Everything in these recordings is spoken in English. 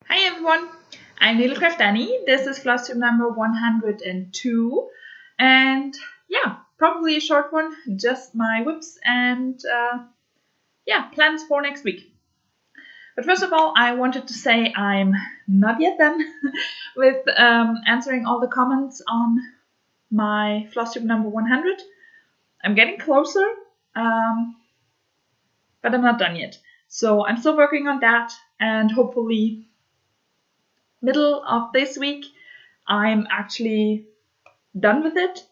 Hi everyone, I'm Needlecraft Annie. This is flosstube number 102, and yeah, probably a short one, just my whips and plans for next week. But first of all, I wanted to say I'm not yet done with answering all the comments on my flosstube number 100. I'm getting closer, but I'm not done yet. So I'm still working on that, and hopefully middle of this week I'm actually done with it.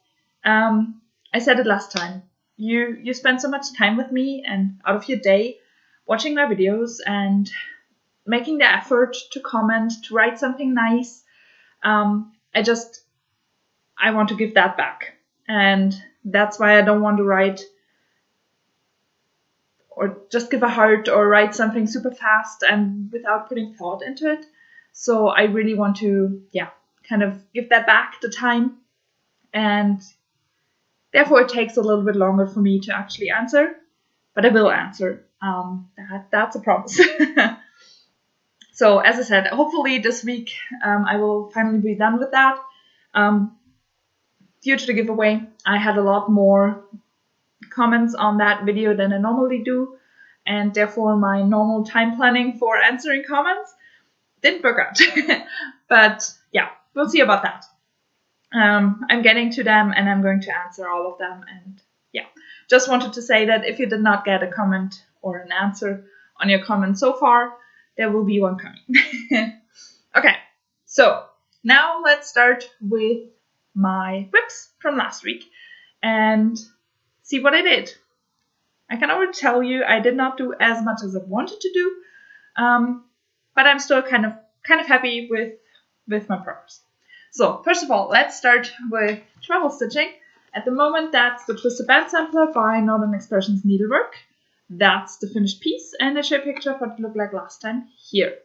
I said it last time. You spend so much time with me and out of your day watching my videos and making the effort to comment, to write something nice. I want to give that back. And that's why I don't want to write or just give a heart or write something super fast and without putting thought into it. So I really want to, kind of give that back, the time. And therefore it takes a little bit longer for me to actually answer, but I will answer. That's a promise. So as I said, hopefully this week I will finally be done with that. Due to the giveaway, I had a lot more comments on that video than I normally do, and therefore my normal time planning for answering comments didn't work out. But yeah, we'll see about that. I'm getting to them and I'm going to answer all of them. And yeah, just wanted to say that if you did not get a comment or an answer on your comment so far, there will be one coming. Okay, so now let's start with my whips from last week and see what I did. I can already tell you I did not do as much as I wanted to do, but I'm still kind of happy with my progress. So first of all, let's start with treble stitching. At the moment, that's the Twisted Band Sampler by Northern Expressions Needlework. That's the finished piece, and I show a picture of what it looked like last time here.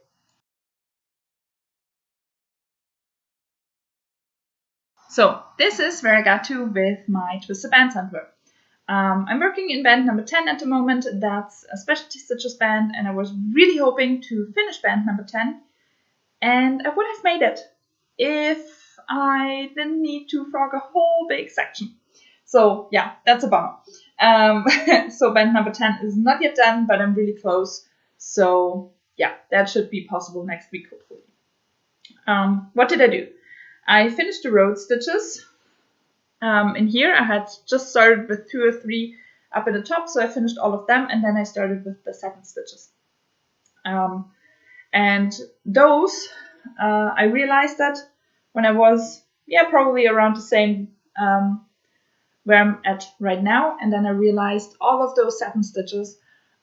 So this is where I got to with my Twisted Band Sampler. I'm working in band number 10 at the moment. That's a specialty stitches band, and I was really hoping to finish band number 10, and I would have made it if I didn't need to frog a whole big section. So yeah, that's a bummer. So band number 10 is not yet done, but I'm really close. So yeah, that should be possible next week, hopefully. What did I do? I finished the road stitches. In here, I had just started with 2 or 3 up at the top, so I finished all of them, and then I started with the second stitches. And those, I realized that when I was, probably around the same where I'm at right now, and then I realized all of those satin stitches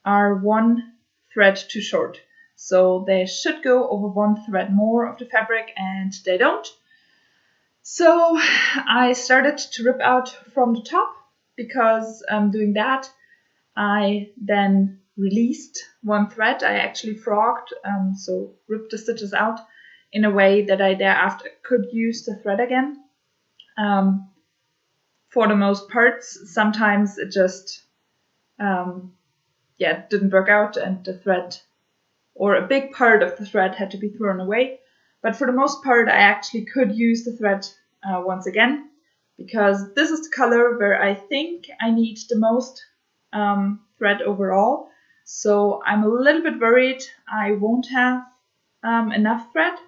are 1 thread too short. So they should go over 1 thread more of the fabric, and they don't. So I started to rip out from the top, because doing that, I then released 1 thread. I actually frogged, so ripped the stitches out in a way that I thereafter could use the thread again. For the most parts, sometimes it just didn't work out, and the thread, or a big part of the thread, had to be thrown away. But for the most part, I actually could use the thread once again, because this is the color where I think I need the most thread overall. So I'm a little bit worried I won't have enough thread.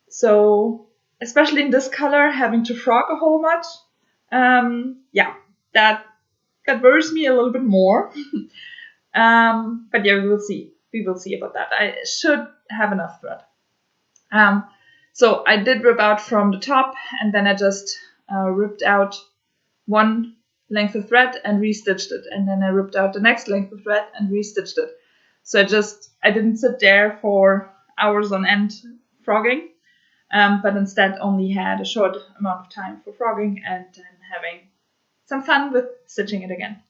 So especially in this color, having to frog a whole much, that worries me a little bit more. But yeah, we will see. We will see about that. I should have enough thread. So I did rip out from the top, and then I just ripped out 1 length of thread and restitched it, and then I ripped out the next length of thread and restitched it. So I didn't sit there for hours on end frogging, but instead only had a short amount of time for frogging and then having some fun with stitching it again.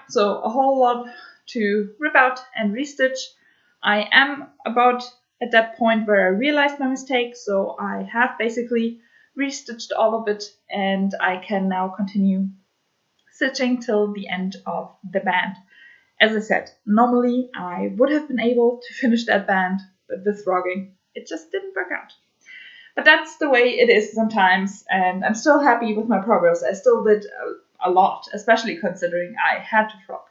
So a whole lot to rip out and restitch. I am about at that point where I realized my mistake, so I have basically restitched all of it, and I can now continue stitching till the end of the band. As I said, normally I would have been able to finish that band, but with frogging, it just didn't work out. But that's the way it is sometimes, and I'm still happy with my progress. I still did a lot, especially considering I had to frog.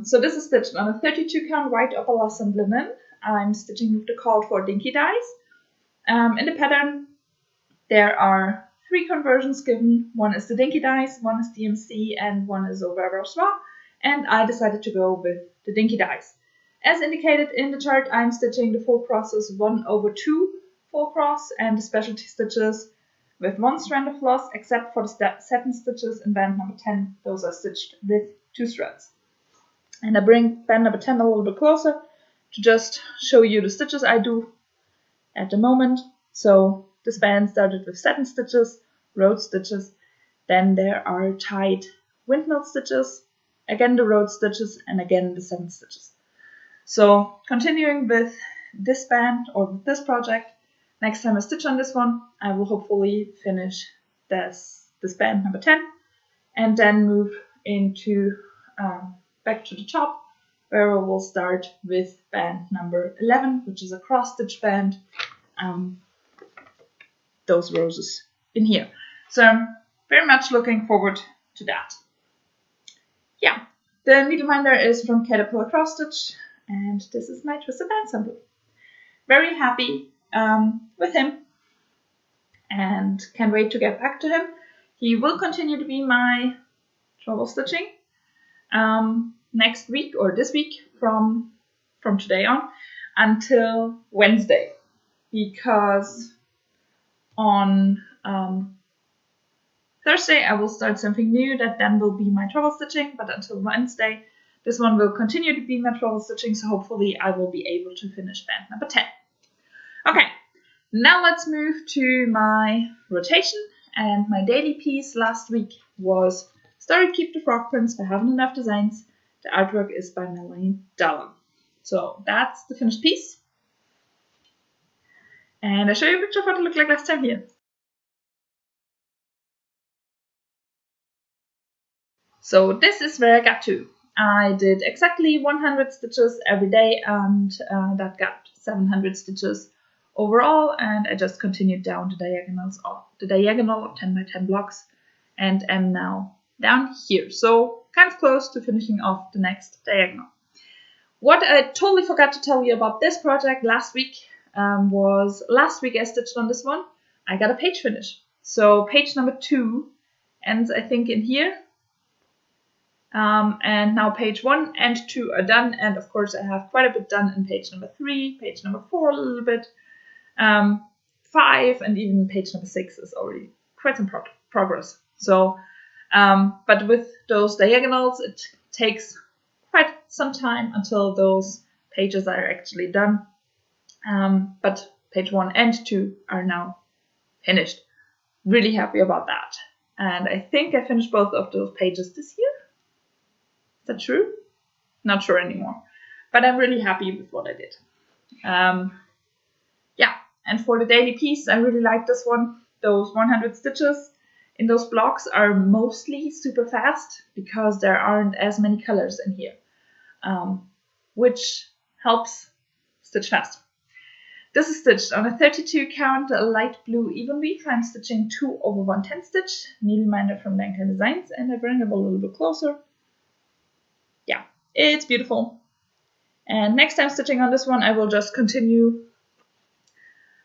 So this is stitched on a 32 count white opalescent linen. I'm stitching with the called for dinky dies. In the pattern, there are 3 conversions given. One is the dinky dies, one is DMC, and one is au revoir. And I decided to go with the dinky dies. As indicated in the chart, I'm stitching the full crosses 1/2 full cross and the specialty stitches with 1 strand of floss, except for the satin stitches in band number 10. Those are stitched with 2 strands. And I bring band number 10 a little bit closer to just show you the stitches I do at the moment. So this band started with satin stitches, road stitches, then there are tied windmill stitches, again the road stitches, and again the satin stitches. So continuing with this band or with this project, next time I stitch on this one, I will hopefully finish this band number 10 and then move into back to the top, where we will start with band number 11, which is a cross stitch band. Those roses in here. So I'm very much looking forward to that. Yeah, the needleminder is from Caterpillar Cross Stitch, and this is my twisted band sample. Very happy with him, and can't wait to get back to him. He will continue to be my trouble stitching next week or this week from today on until Wednesday, because on Thursday I will start something new that then will be my trouble stitching, but until Wednesday this one will continue to be my trouble stitching, so hopefully I will be able to finish band number 10. Okay, now let's move to my rotation, and my daily piece last week was Story Keep the Frog Prince by Haven't Enough Designs. The artwork is by Melanie Dallon. So that's the finished piece. And I'll show you a picture of what it looked like last time here. So this is where I got to. I did exactly 100 stitches every day, and that got 700 stitches overall, and I just continued down the diagonal of 10 by 10 blocks, and am now down here. So kind of close to finishing off the next diagonal. What I totally forgot to tell you about this project last week was last week I stitched on this one. I got a page finish. So page number 2 ends, I think, in here. And now page 1 and 2 are done. And of course, I have quite a bit done in page number 3, page number 4 a little bit, 5, and even page number 6 is already quite some progress. So, but with those diagonals, it takes quite some time until those pages are actually done. But page 1 and 2 are now finished. Really happy about that. And I think I finished both of those pages this year. Is that true? Not sure anymore. But I'm really happy with what I did. Yeah, and for the daily piece, I really like this one. Those 100 stitches in those blocks are mostly super fast because there aren't as many colors in here, which helps stitch fast. This is stitched on a 32 count light blue even weave. I'm stitching 2/110 stitch, needleminder from Danker Designs, and I bring it a little bit closer. Yeah, it's beautiful. And next time stitching on this one, I will just continue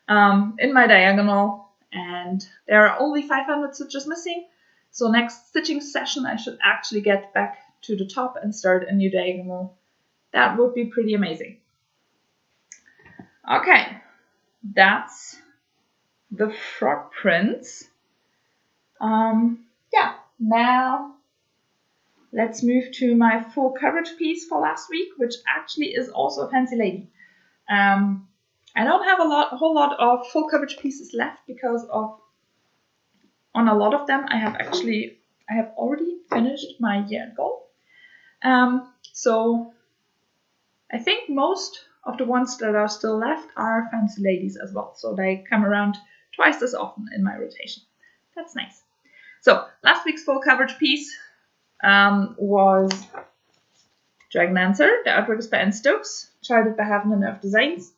in my diagonal, and there are only 500 stitches missing. So next stitching session, I should actually get back to the top and start a new diagonal. That would be pretty amazing. Okay, that's the Frog Prince. Yeah, now let's move to my full coverage piece for last week, which actually is also a fancy lady. I don't have a whole lot of full coverage pieces left because on a lot of them I have already finished my year-end goal. So I think most of the ones that are still left are fancy ladies as well. So they come around twice as often in my rotation. That's nice. So last week's full coverage piece was Dragon Dancer. The artwork is by Anne Stokes, charted by Heaven and Earth Designs.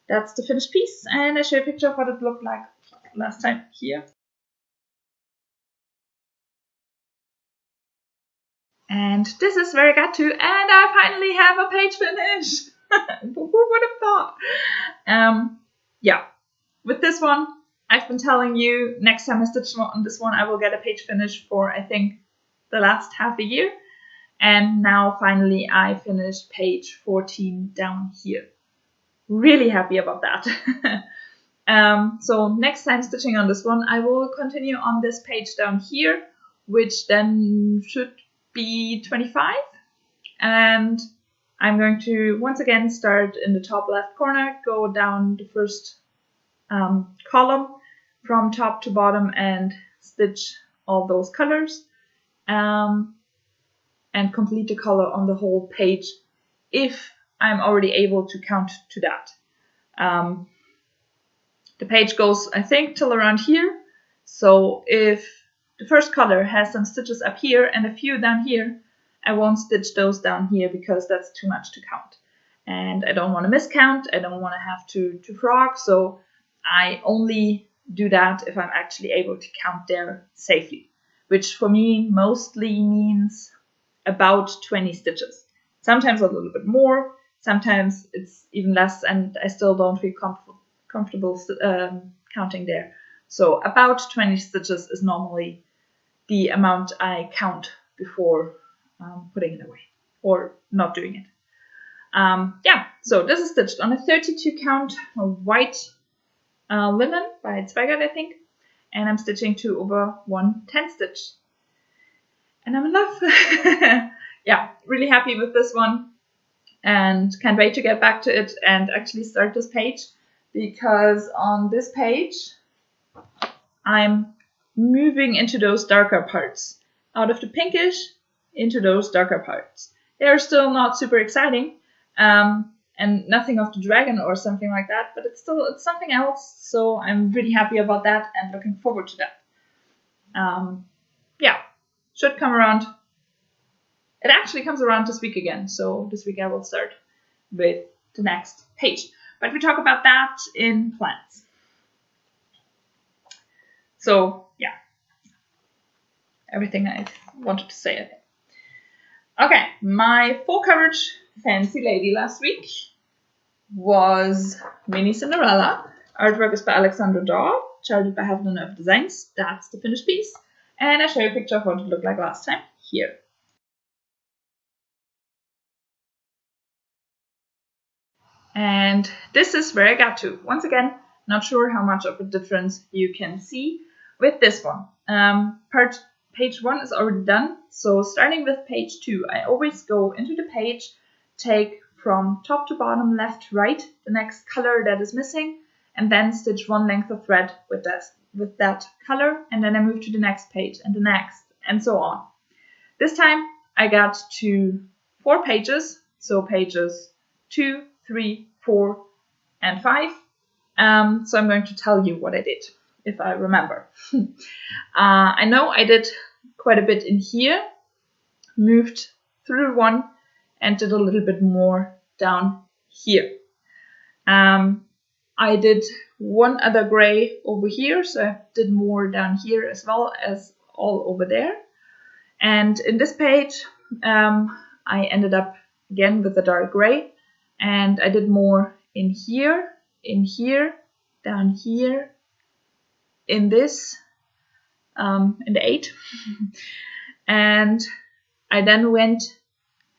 That's the finished piece, and I show you a picture of what it looked like last time here. And this is where I got to, and I finally have a page finish. Who would have thought? Yeah, with this one, I've been telling you next time I stitch on this one, I will get a page finish for, I think, the last half a year. And now finally I finished page 14 down here. Really happy about that. So next time stitching on this one, I will continue on this page down here, which then should be 25. And I'm going to once again start in the top left corner, go down the first column from top to bottom and stitch all those colors, and complete the color on the whole page if I'm already able to count to that. The page goes, I think, till around here. So if the first color has some stitches up here and a few down here, I won't stitch those down here because that's too much to count. And I don't want to miscount. I don't want to have to frog. So I only do that if I'm actually able to count there safely, which for me mostly means about 20 stitches. Sometimes a little bit more, sometimes it's even less, and I still don't feel comfortable counting there. So about 20 stitches is normally the amount I count before putting it away or not doing it. Yeah, so this is stitched on a 32 count white linen by Zweigert, I think, and I'm stitching 2 over 1 10 stitch. And I'm in love. Yeah, really happy with this one and can't wait to get back to it and actually start this page, because on this page I'm moving into those darker parts, out of the pinkish into those darker parts. They're still not super exciting, and nothing of the dragon or something like that, but it's something else, so I'm really happy about that and looking forward to that. Yeah, should come around. It actually comes around this week again, so this week I will start with the next page. But we talk about that in plans. So, yeah. Everything I wanted to say, I think. Okay, my full coverage fancy lady last week was Mini Cinderella. Artwork is by Alexandra Daw, charted by Heaven and Earth Designs. That's the finished piece. And I show you a picture of what it looked like last time here. And this is where I got to. Once again, not sure how much of a difference you can see with this one. Page 1 is already done. So starting with page 2, I always go into the page, take from top to bottom, left, right, the next color that is missing, and then stitch 1 length of thread with that color, and then I move to the next page and the next, and so on. This time I got to 4 pages, so pages 2, 3, 4, and 5. So I'm going to tell you what I did, if I remember. I know I did quite a bit in here, moved through one, and did a little bit more down here. I did one other gray over here, so I did more down here as well as all over there. And in this page, I ended up again with the dark gray, and I did more in here, down here, in this, in the 8. And I then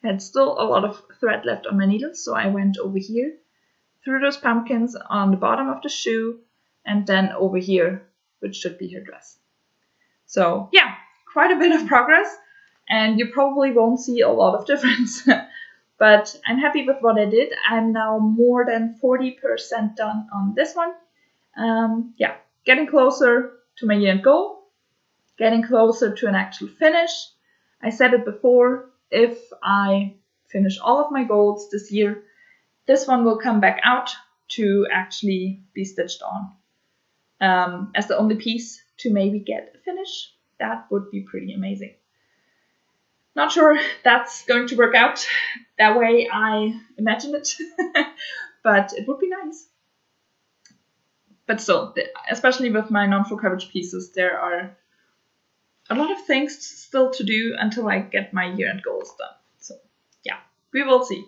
had still a lot of thread left on my needles, so I went over here, through those pumpkins on the bottom of the shoe, and then over here, which should be her dress. So yeah, quite a bit of progress, and you probably won't see a lot of difference. But I'm happy with what I did. I'm now more than 40% done on this one. Yeah, getting closer to my year-end goal, getting closer to an actual finish. I said it before, if I finish all of my goals this year, this one will come back out to actually be stitched on. As the only piece to maybe get a finish, that would be pretty amazing. Not sure that's going to work out that way I imagine it, but it would be nice. But still, especially with my non-full coverage pieces, there are a lot of things still to do until I get my year-end goals done. So yeah, we will see.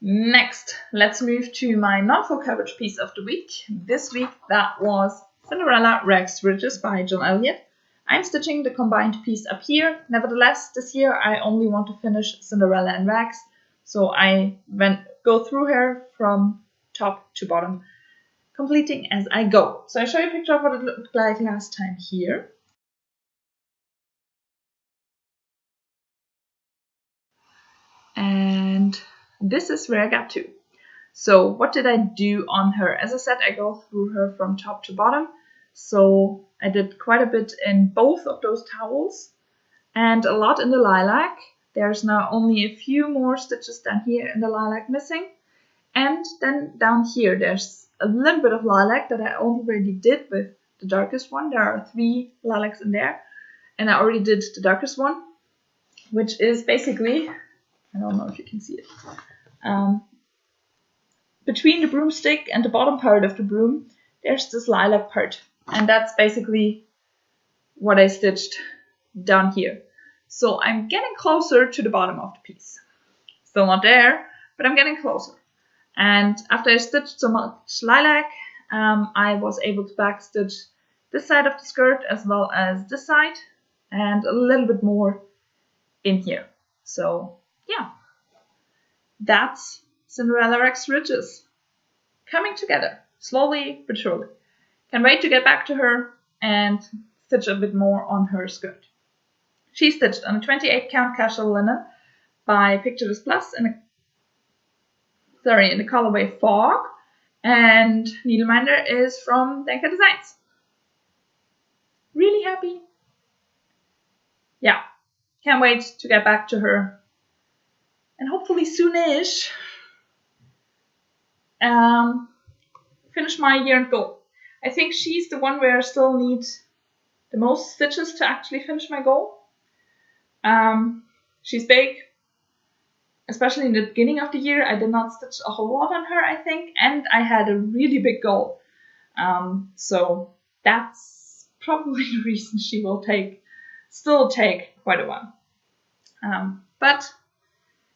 Next, let's move to my non-full coverage piece of the week. This week that was Cinderella Rags Ridges by John Elliott. I'm stitching the combined piece up here. Nevertheless, this year I only want to finish Cinderella and Rags, so I go through her from top to bottom, completing as I go. So I show you a picture of what it looked like last time here. And this is where I got to. So what did I do on her? As I said, I go through her from top to bottom. So I did quite a bit in both of those towels and a lot in the lilac. There's now only a few more stitches down here in the lilac missing. And then down here, there's a little bit of lilac that I already did with the darkest one. There are 3 lilacs in there. And I already did the darkest one, which is basically, I don't know if you can see it, between the broomstick and the bottom part of the broom, there's this lilac part. And that's basically what I stitched down here. So I'm getting closer to the bottom of the piece. Still not there, but I'm getting closer. And after I stitched so much lilac, I was able to backstitch this side of the skirt as well as this side and a little bit more in here. So yeah, that's Cinderella Rags Ridges coming together slowly but surely. Can't wait to get back to her and stitch a bit more on her skirt. She stitched on a 28 count casual linen by Pictures Plus in the colorway Fog, and needleminder is from Denker Designs. Really happy. Yeah, can't wait to get back to her, and hopefully soonish finish my year-end goal. I think she's the one where I still need the most stitches to actually finish my goal. She's big, especially in the beginning of the year. I did not stitch a whole lot on her, I think, and I had a really big goal. So that's probably the reason she will still take quite a while. But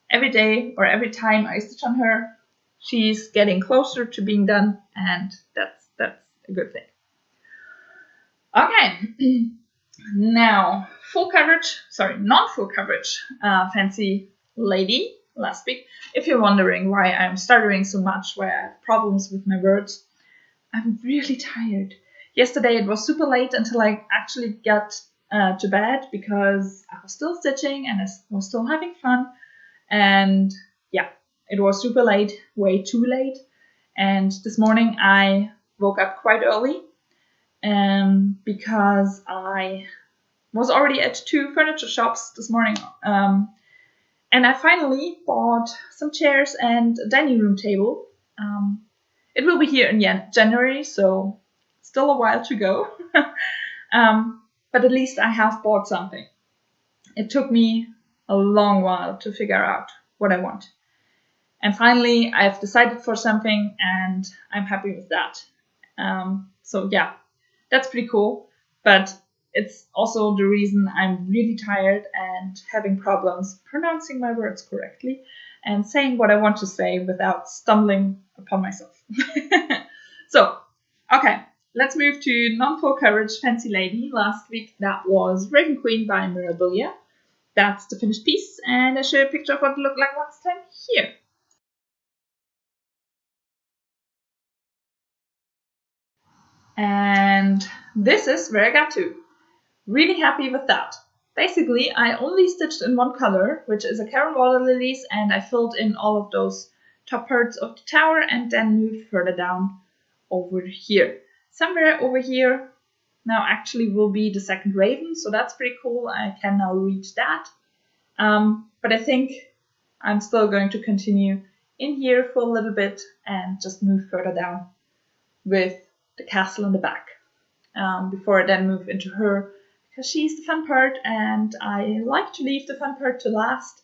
every day or every time I stitch on her, she's getting closer to being done, and that's a good thing. Okay, now non-full coverage fancy lady last week. If you're wondering why I'm stuttering so much, why I have problems with my words, I'm really tired. Yesterday it was super late until I actually got to bed because I was still stitching and I was still having fun. And yeah, it was super late, way too late. And this morning I woke up quite early because I was already at 2 furniture shops this morning. And I finally bought some chairs and a dining room table. It will be here in January, so still a while to go. But at least I have bought something. It took me a long while to figure out what I want. And finally, I've decided for something, and I'm happy with that. So yeah, that's pretty cool. But it's also the reason I'm really tired and having problems pronouncing my words correctly and saying what I want to say without stumbling upon myself. So, okay, let's move to non-full coverage Fancy Lady. Last week that was Raven Queen by Mirabilia. That's the finished piece, and I show you a picture of what it looked like last time here. And this is where I got to. Really happy with that. Basically, I only stitched in one color, which is a Karen Water Lilies, and I filled in all of those top parts of the tower and then moved further down over here. Somewhere over here now actually will be the second raven, so that's pretty cool. I can now reach that. But I think I'm still going to continue in here for a little bit and just move further down with the castle in the back before I then move into her, because she's the fun part and I like to leave the fun part to last,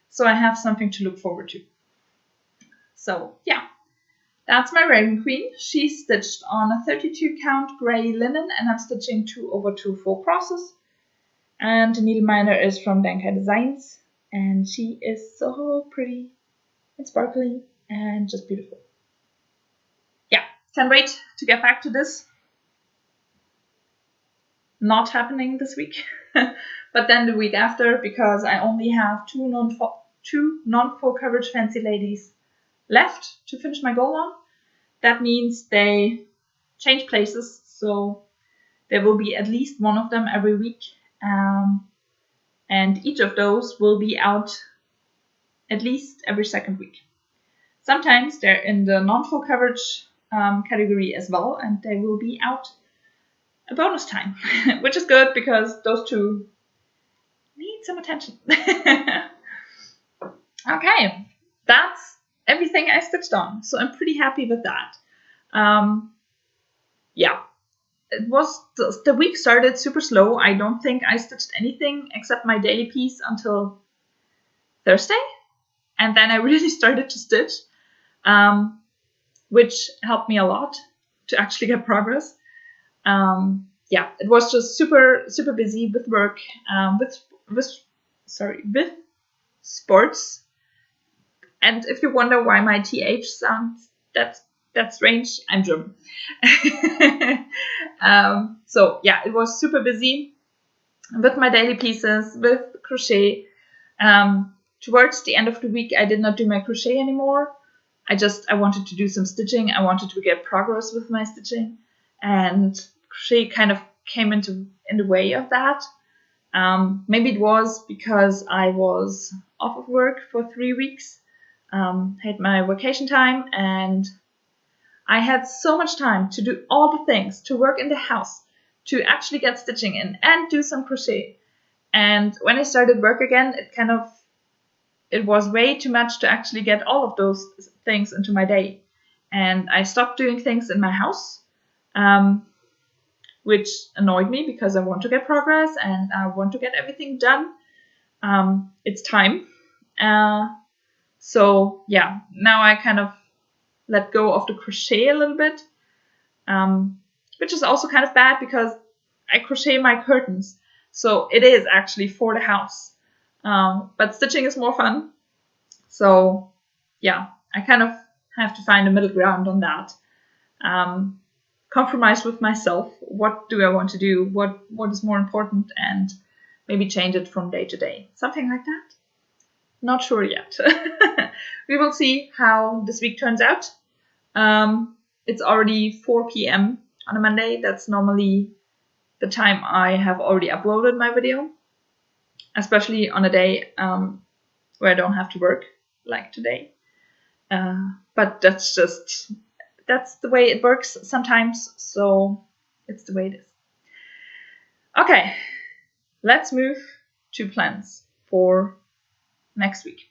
so I have something to look forward to. So yeah, that's my Raven Queen. She's stitched on a 32 count grey linen and I'm stitching 2/2 full crosses. And the needleminder is from Dankai Designs and she is so pretty and sparkly and just beautiful. Yeah, can't wait to get back to this. Not happening this week, but then the week after, because I only have two non-full coverage fancy ladies left to finish my goal on. That means they change places, so there will be at least one of them every week, and each of those will be out at least every second week. Sometimes they're in the non-full coverage category as well, and they will be out a bonus time, which is good because those two need some attention. Okay, that's everything I stitched on, so I'm pretty happy with that. Yeah, it was the week started super slow. I don't think I stitched anything except my daily piece until Thursday, and then I really started to stitch, which helped me a lot to actually get progress. Yeah, it was just super busy with work, with sports. And if you wonder why my TH sounds that strange, I'm German. So yeah, it was super busy with my daily pieces, with crochet. Towards the end of the week, I did not do my crochet anymore. I wanted to do some stitching. I wanted to get progress with my stitching, and crochet kind of came in the way of that. Maybe it was because I was off of work for 3 weeks, had my vacation time, and I had so much time to do all the things, to work in the house, to actually get stitching in and do some crochet. And when I started work again, it was way too much to actually get all of those things into my day. And I stopped doing things in my house, which annoyed me because I want to get progress and I want to get everything done. It's time. So yeah, now I kind of let go of the crochet a little bit, which is also kind of bad because I crochet my curtains. So it is actually for the house. But stitching is more fun. So yeah, I kind of have to find a middle ground on that. Compromise with myself. What do I want to do? What is more important? And maybe change it from day to day. Something like that. Not sure yet. We will see how this week turns out. It's already 4 p.m. on a Monday. That's normally the time I have already uploaded my video, especially on a day where I don't have to work like today. But that's the way it works sometimes, so it's the way it is. Okay, let's move to plans for next week.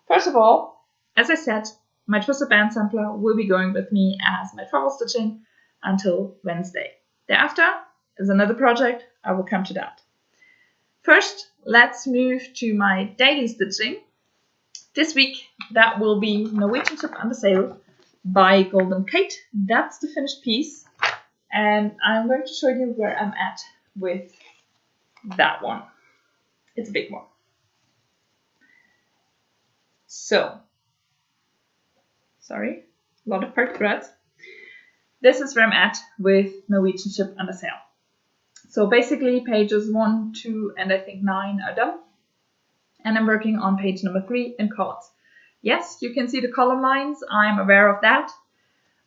First of all, as I said, my twisted band sampler will be going with me as my travel stitching until Wednesday. Thereafter is another project. I will come to that. First, let's move to my daily stitching. This week, that will be Norwegian Ship Under Sail by Golden Kate. That's the finished piece. And I'm going to show you where I'm at with that one. It's a big one. So, sorry, a lot of part threads. This is where I'm at with Norwegian Ship Under Sail. So basically pages 1, 2, and I think 9 are done. And I'm working on page number 3 in columns. Yes, you can see the column lines. I'm aware of that.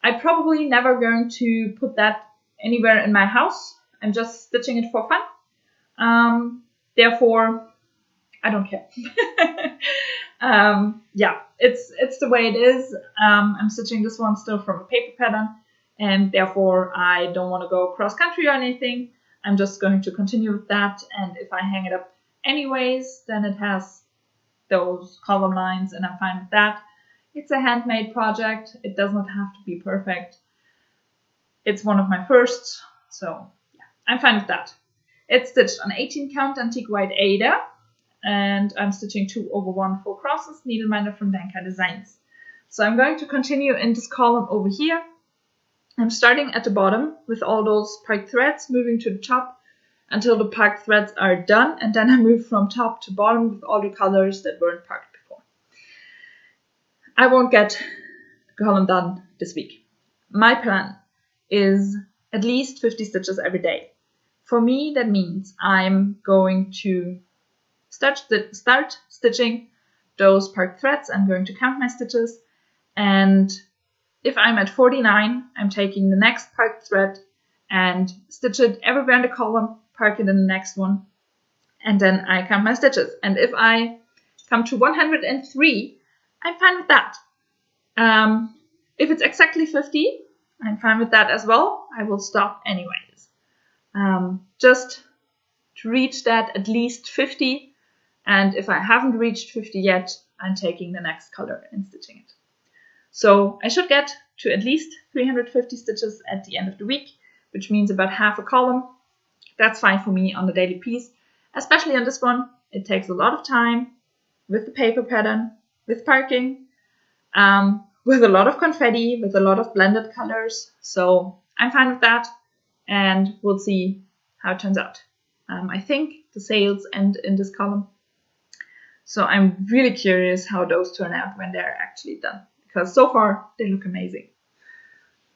I'm probably never going to put that anywhere in my house. I'm just stitching it for fun. Therefore, I don't care. Yeah, it's the way it is. I'm stitching this one still from a paper pattern, and therefore I don't want to go cross country or anything. I'm just going to continue with that, and if I hang it up anyways, then it has those column lines, and I'm fine with that. It's a handmade project. It does not have to be perfect. It's one of my firsts, so yeah, I'm fine with that. It's stitched on 18 count antique white Ada, and I'm stitching 2/1 full crosses, needleminder from Danka Designs. So I'm going to continue in this column over here. I'm starting at the bottom with all those pike threads, moving to the top until the pike threads are done, and then I move from top to bottom with all the colors that weren't parked before. I won't get the column done this week. My plan is at least 50 stitches every day. For me, that means I'm going to start stitching those parked threads. I'm going to count my stitches, and if I'm at 49, I'm taking the next parked thread and stitch it everywhere in the column, park it in the next one, and then I count my stitches. And if I come to 103, I'm fine with that. If it's exactly 50, I'm fine with that as well. I will stop anyways. Just to reach that at least 50, and if I haven't reached 50 yet, I'm taking the next color and stitching it. So I should get to at least 350 stitches at the end of the week, which means about half a column. That's fine for me on the daily piece, especially on this one. It takes a lot of time with the paper pattern, with parking, with a lot of confetti, with a lot of blended colors. So I'm fine with that, and we'll see how it turns out. I think the sales end in this column, so I'm really curious how those turn out when they're actually done, because so far they look amazing.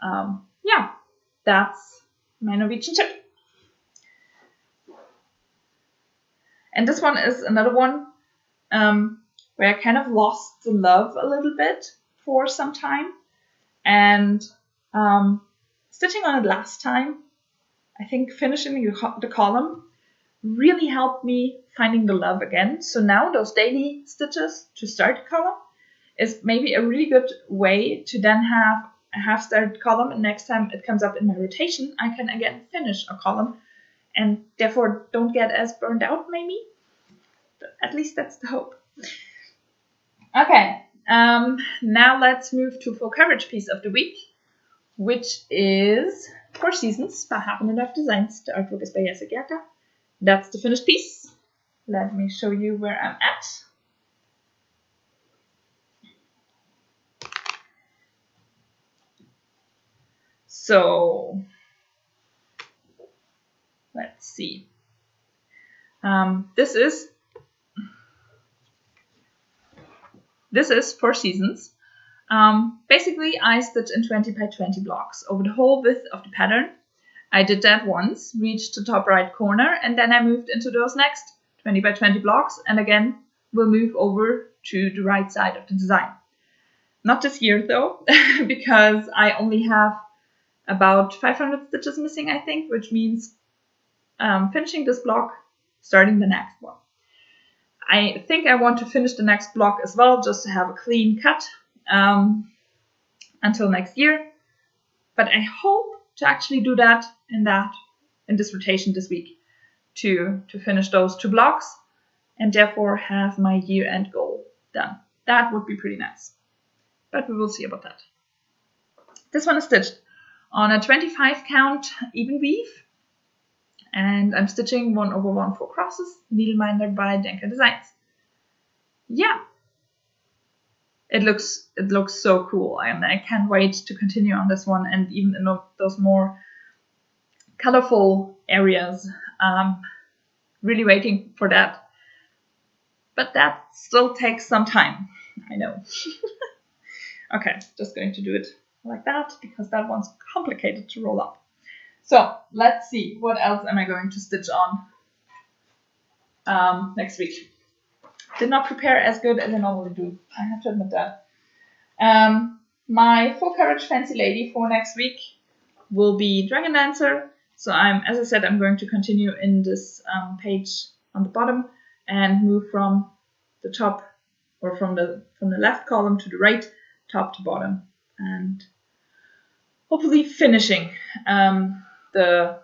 Yeah, that's my Norwegian tip. And this one is another one where I kind of lost the love a little bit for some time, and stitching on it last time, I think finishing the column really helped me finding the love again. So now those daily stitches to start the column is maybe a really good way to then have a half-started column, and next time it comes up in my rotation, I can again finish a column and therefore don't get as burned out maybe. But at least that's the hope. Okay, now let's move to full coverage piece of the week, which is Four Seasons by Happen Enough Designs. The artwork is by Jesse Gerta. That's the finished piece. Let me show you where I'm at. So let's see. This is Four Seasons. Basically, I stitch in 20 by 20 blocks over the whole width of the pattern. I did that once, reached the top right corner, and then I moved into those next 20 by 20 blocks, and again we'll move over to the right side of the design. Not this year though, because I only have about 500 stitches missing, I think, which means finishing this block, starting the next one. I think I want to finish the next block as well, just to have a clean cut until next year. But I hope to actually do that in this rotation this week, to finish those 2 blocks and therefore have my year-end goal done. That would be pretty nice. But we will see about that. This one is stitched on a 25 count even weave, and I'm stitching 1/1 full crosses, needleminder by Danka Designs. Yeah, it looks so cool, and I can't wait to continue on this one, and even in those more colorful areas. Really waiting for that, but that still takes some time, I know. Okay, just going to do it like that because that one's complicated to roll up. So let's see, what else am I going to stitch on next week. Did not prepare as good as I normally do, I have to admit that. My full coverage fancy lady for next week will be Dragon Dancer. So as I said, I'm going to continue in this page on the bottom and move from the top, or from the left column to the right, top to bottom, and hopefully finishing the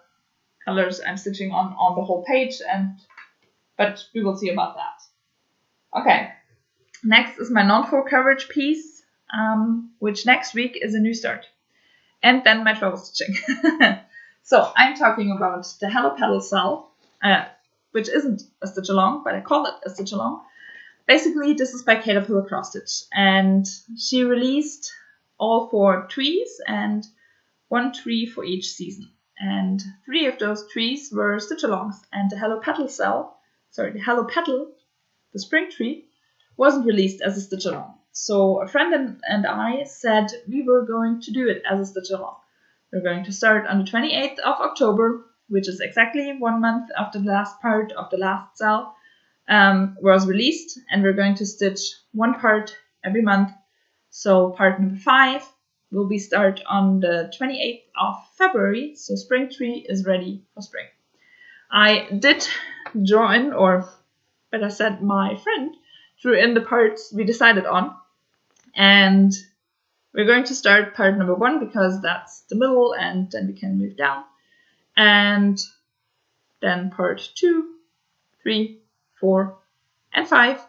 colors I'm stitching on the whole page, but we will see about that. Okay, next is my non-full coverage piece, which next week is a new start, and then my travel stitching. So I'm talking about the Hello Petal Cell. which isn't a stitch along, but I call it a stitch along. Basically, this is by Caterpillar Cross Stitch, and she released all 4 trees and 1 tree for each season. And 3 of those trees were stitch alongs, and the Hello Petal, the spring tree, wasn't released as a stitch along. So a friend and I said we were going to do it as a stitch along. We're going to start on the 28th of October, which is exactly 1 month after the last part of the last cell was released, and we're going to stitch 1 part every month. So part number 5 will be start on the 28th of February, so spring tree is ready for spring. I did join, or better said, my friend drew in the parts we decided on, and we're going to start part number 1 because that's the middle, and then we can move down, and then part 2, 3, 4, and 5,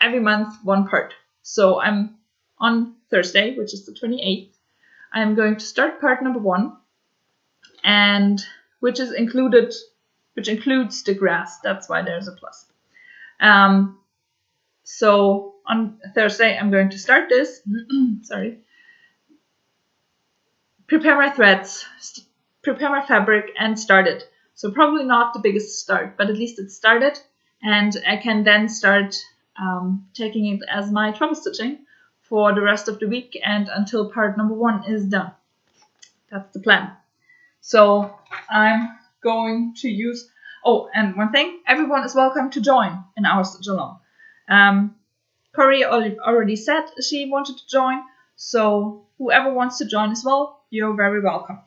every month 1 part. So I'm on Thursday, which is the 28th, I'm going to start part number 1, and which includes the grass. That's why there's a plus. So on Thursday, I'm going to start this. Sorry. Prepare my threads, prepare my fabric, and start it. So probably not the biggest start, but at least it started, and I can then start taking it as my trouble stitching for the rest of the week and until part number 1 is done. That's the plan. So I'm going to use... Oh, and one thing, everyone is welcome to join in our stitch along. Corey already said she wanted to join, so whoever wants to join as well, you're very welcome.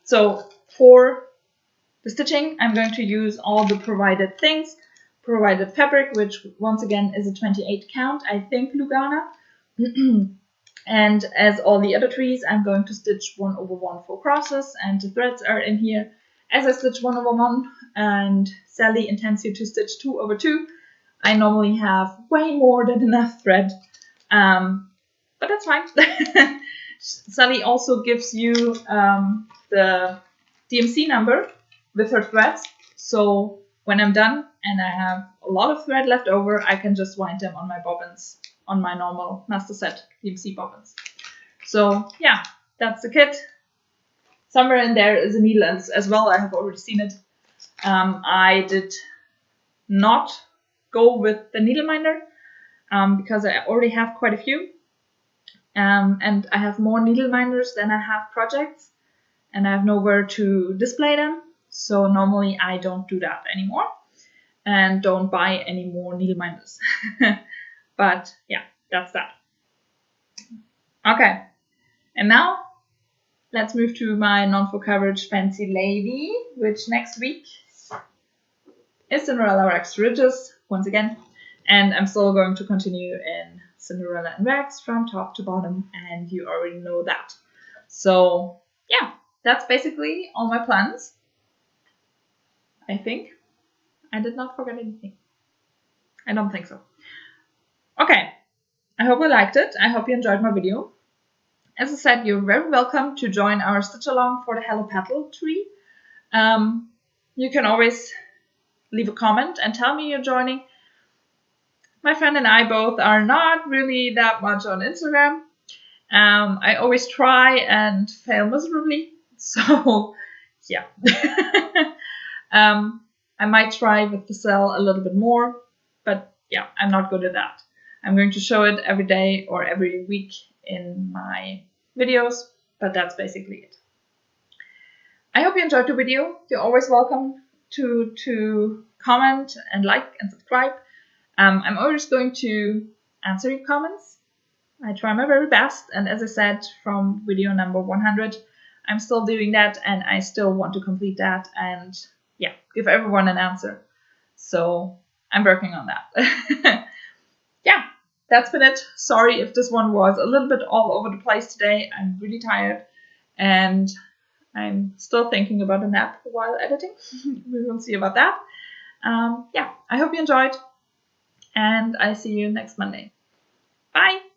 So for the stitching, I'm going to use all the provided things, provided fabric, which once again is a 28 count, I think, Lugana. And as all the other trees, I'm going to stitch 1/1 4 crosses, and the threads are in here. As I stitch 1/1, and Sally intends you to stitch 2/2, I normally have way more than enough thread, but that's fine. Sally also gives you the DMC number with her threads, so when I'm done and I have a lot of thread left over, I can just wind them on my bobbins, on my normal master set DMC bobbins. So yeah, that's the kit. Somewhere in there is a needle as well. I have already seen it. I did not go with the needle minder because I already have quite a few. And I have more needle minders than I have projects, and I have nowhere to display them. So normally I don't do that anymore and don't buy any more needle minders. But yeah, that's that. Okay, and now let's move to my non-full coverage fancy lady, which next week is Cinderella Wax Ridges once again, and I'm still going to continue in Cinderella and Wax from top to bottom, and you already know that. So yeah, that's basically all my plans. I think I did not forget anything. I don't think so. Okay, I hope you liked it. I hope you enjoyed my video. As I said, you're very welcome to join our stitch along for the Hello Petal tree. You can always leave a comment and tell me you're joining. My friend and I both are not really that much on Instagram. I always try and fail miserably. So yeah. I might try with the cell a little bit more, but yeah, I'm not good at that. I'm going to show it every day or every week in my videos, but that's basically it. I hope you enjoyed the video. You're always welcome to comment and like and subscribe. I'm always going to answer your comments. I try my very best, and as I said from video number 100, I'm still doing that, and I still want to complete that and yeah, give everyone an answer. So I'm working on that. Yeah, that's been it. Sorry if this one was a little bit all over the place today. I'm really tired and I'm still thinking about a nap while editing. We will see about that. Yeah, I hope you enjoyed, and I see you next Monday. Bye!